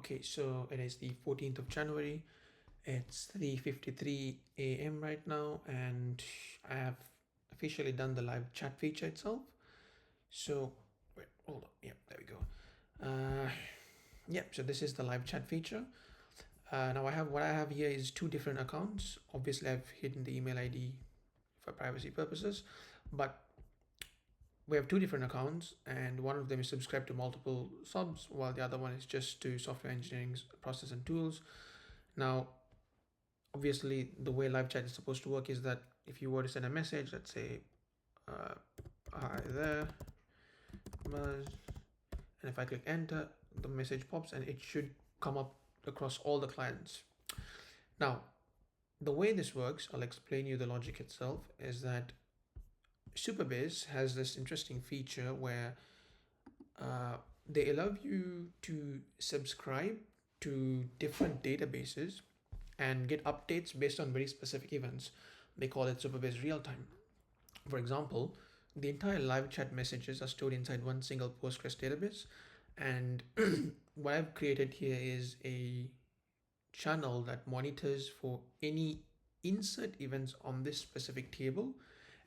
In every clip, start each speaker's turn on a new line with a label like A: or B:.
A: Okay, so it is the 14th of January. It's 3:53 a.m. right now, and I have officially done the live chat feature itself. So, wait, hold on. Yeah, there we go. Yeah, so this is the live chat feature. Now what I have here is two different accounts. Obviously, I've hidden the email ID for privacy purposes, but we have two different accounts, and one of them is subscribed to multiple subs, while the other one is just to software engineering process and tools. Now, obviously, the way live chat is supposed to work is that if you were to send a message, let's say, uh, hi there, Buzz, and if I click enter, the message pops and it should come up across all the clients. Now, the way this works, I'll explain you the logic itself, is that Supabase has this interesting feature where they allow you to subscribe to different databases and get updates based on very specific events. They call it Supabase real time. For example, the entire live chat messages are stored inside one single Postgres database. And what I've created here is a channel that monitors for any insert events on this specific table.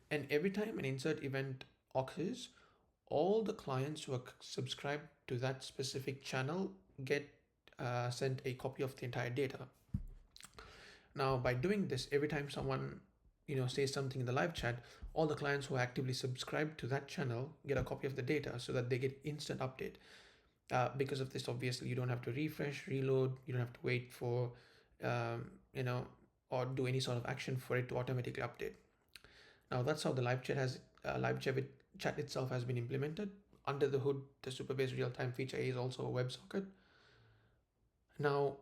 A: And every time an insert event occurs, all the clients who are subscribed to that specific channel get sent a copy of the entire data. Now, by doing this, every time someone says something in the live chat, all the clients who are actively subscribed to that channel get a copy of the data so that they get instant update. Because of this, obviously, you don't have to refresh, reload. You don't have to wait for, um, you know, or do any sort of action for it to automatically update. Now, that's how the live chat itself has been implemented. Under the hood, the Supabase real-time feature is also a WebSocket. Now,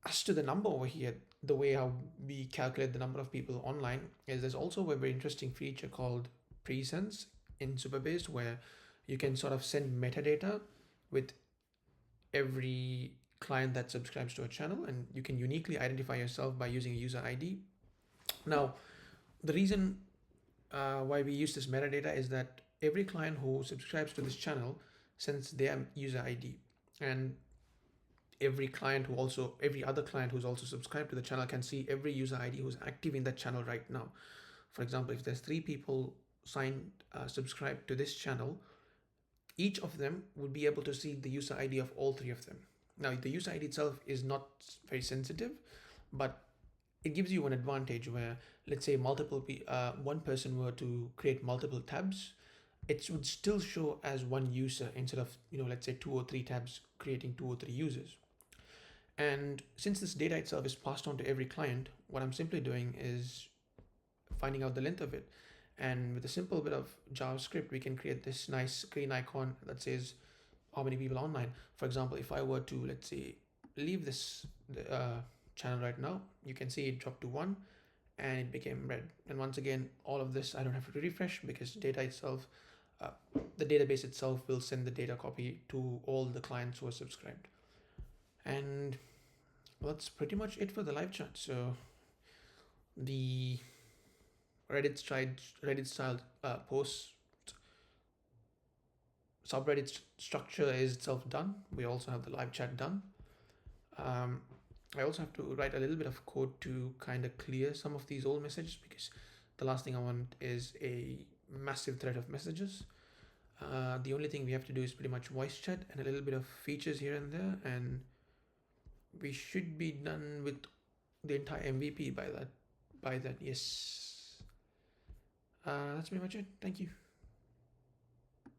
A: as to the number over here, the way how we calculate the number of people online is there's also a very interesting feature called presence in Supabase where you can sort of send metadata with every client that subscribes to a channel, and you can uniquely identify yourself by using a user ID. Now, the reason why we use this metadata is that every client who subscribes to this channel sends their user ID, and every other client who's also subscribed to the channel can see every user ID who's active in that channel right now. For example, if there's three people subscribed to this channel, each of them would be able to see the user ID of all three of them. Now, the user ID itself is not very sensitive, but it gives you an advantage where, let's say, one person were to create multiple tabs, it would still show as one user instead of, let's say 2 or 3 tabs creating 2 or 3 users. And since this data itself is passed on to every client, what I'm simply doing is finding out the length of it. And with a simple bit of JavaScript, we can create this nice green icon that says how many people online. For example, if I were to, let's say, leave this channel right now, you can see it dropped to 1 and it became red. And once again, all of this, I don't have to refresh because the database itself will send the data copy to all the clients who are subscribed. And that's pretty much it for the live chat. So the Reddit style post subreddit structure is itself done. We also have the live chat done. I also have to write a little bit of code to kind of clear some of these old messages because the last thing I want is a massive thread of messages. The only thing we have to do is pretty much voice chat and a little bit of features here and there, and we should be done with the entire MVP by that. Yes. That's pretty much it. Thank you.